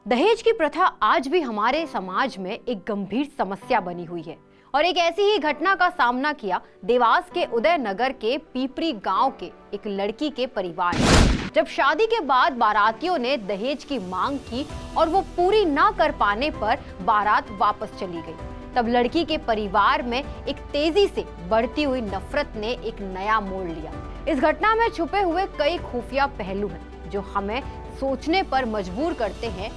दहेज की प्रथा आज भी हमारे समाज में एक गंभीर समस्या बनी हुई है और एक ऐसी ही घटना का सामना किया देवास के उदयनगर के पीपरी गांव के एक लड़की के परिवार ने। जब शादी के बाद बारातियों ने दहेज की मांग की और वो पूरी ना कर पाने पर बारात वापस चली गई, तब लड़की के परिवार में एक तेजी से बढ़ती हुई नफरत ने एक नया मोड़ लिया। इस घटना में छुपे हुए कई खुफिया पहलू हैं जो हमें सोचने पर मजबूर करते हैं।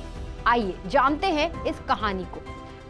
आइए जानते हैं इस कहानी को।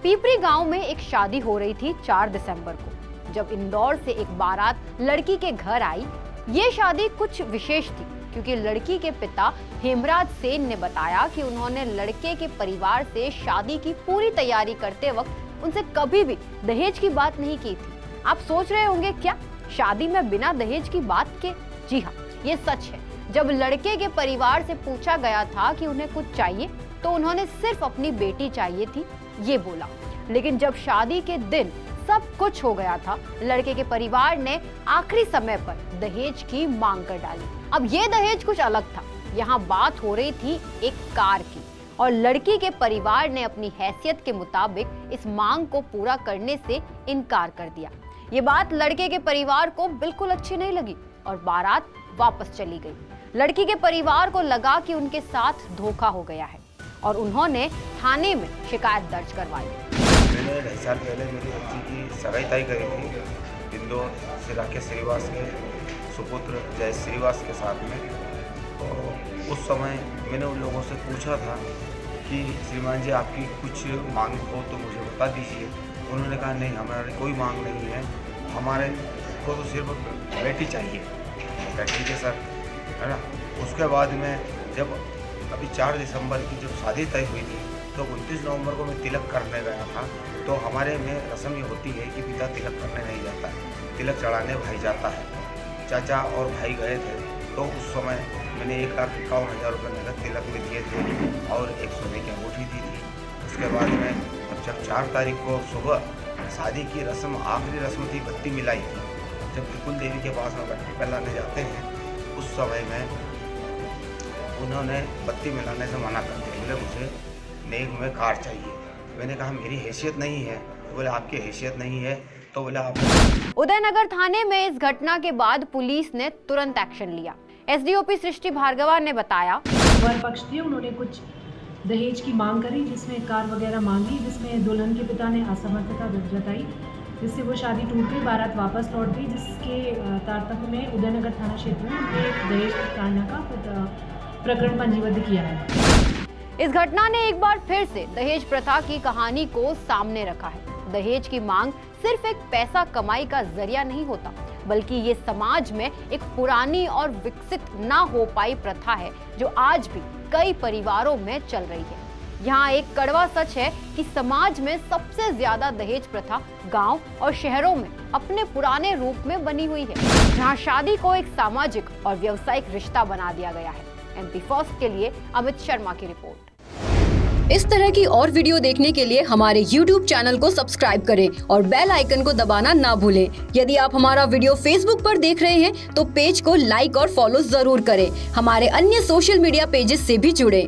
पीपरी गांव में एक शादी हो रही थी 4 दिसंबर को, जब इंदौर से एक बारात लड़की के घर आई। ये शादी कुछ विशेष थी क्योंकि लड़की के पिता हेमराज सेन ने बताया कि उन्होंने लड़के के परिवार से शादी की पूरी तैयारी करते वक्त उनसे कभी भी दहेज की बात नहीं की थी। आप सोच रहे होंगे क्या शादी में बिना दहेज की बात के? जी हाँ, ये सच है। जब लड़के के परिवार से पूछा गया था कि उन्हें कुछ चाहिए तो उन्होंने सिर्फ अपनी बेटी चाहिए थी ये बोला। लेकिन जब शादी के दिन सब कुछ हो गया था, लड़के के परिवार ने आखिरी समय पर दहेज की मांग कर डाली। अब ये दहेज कुछ अलग था। यहाँ बात हो रही थी एक कार की और लड़की के परिवार ने अपनी हैसियत के मुताबिक इस मांग को पूरा करने से इनकार कर दिया। ये बात लड़के के परिवार को बिल्कुल अच्छी नहीं लगी और बारात वापस चली गई। लड़की के परिवार को लगा कि उनके साथ धोखा हो गया है और उन्होंने थाने में शिकायत दर्ज करवाई। मैंने 2 साल पहले मेरी बच्ची की सगाई तय करी थी इंदौर से राकेश श्रीवास के सुपुत्र जय श्रीवास के साथ में। तो उस समय मैंने उन लोगों से पूछा था कि श्रीमान जी आपकी कुछ मांग हो तो मुझे बता दीजिए। उन्होंने कहा नहीं, हमारी कोई मांग नहीं है, हमारे को तो सिर्फ बेटी चाहिए। ठीक है सर, है ना। उसके बाद में जब अभी 4 दिसंबर की जब शादी तय हुई थी तो 29 नवंबर को मैं तिलक करने गया था। तो हमारे में रस्म ये होती है कि पिता तिलक करने नहीं जाता है, तिलक चढ़ाने भाई जाता है। चाचा और भाई गए थे तो उस समय मैंने 1,51,000 रुपये नगद तिलक में दिए थे और एक सोने की अंगूठी दी थी। उसके बाद में जब 4 तारीख को सुबह शादी की रस्म, आखिरी रस्म थी, बत्ती मिलाई थी। जब त्रिकुल देवी के पास में बत्ती मिलाने जाते हैं उस समय में उन्होंने बत्ती मिलाने से मना कर दिया। बोले मुझे नेक में कार चाहिए। मैंने कहा मेरी हैसियत नहीं है। तो बोले आपकी हैसियत नहीं है तो बोले आप। उदयनगर थाने में इस घटना के बाद पुलिस ने तुरंत एक्शन लिया। एसडीओपी सृष्टि भार्गवा ने बताया, वर पक्ष थे, उन्होंने कुछ दहेज की मांग करी जिसमें कार वगैरह मांगी, जिसमें दुल्हन के पिता ने असमर्थता जताई, जिससे वो शादी टूट गई, बारात वापस लौट गई। जिसके तारतम्य में उदयनगर थाना क्षेत्र में एक दहेज प्रताड़ना का प्रकरण पंजीबद्ध किया है। इस घटना ने एक बार फिर से दहेज प्रथा की कहानी को सामने रखा है। दहेज की मांग सिर्फ एक पैसा कमाई का जरिया नहीं होता, बल्कि ये समाज में एक पुरानी और विकसित ना हो पाई प्रथा है जो आज भी कई परिवारों में चल रही है। यहाँ एक कड़वा सच है कि समाज में सबसे ज्यादा दहेज प्रथा गांव और शहरों में अपने पुराने रूप में बनी हुई है, जहाँ शादी को एक सामाजिक और व्यावसायिक रिश्ता बना दिया गया है। MP फर्स्ट के लिए अमित शर्मा की रिपोर्ट। इस तरह की और वीडियो देखने के लिए हमारे YouTube चैनल को सब्सक्राइब करें और बेल आइकन को दबाना ना भूलें। यदि आप हमारा वीडियो Facebook पर देख रहे हैं तो पेज को लाइक और फॉलो जरूर करें। हमारे अन्य सोशल मीडिया पेजेस से भी जुड़ें।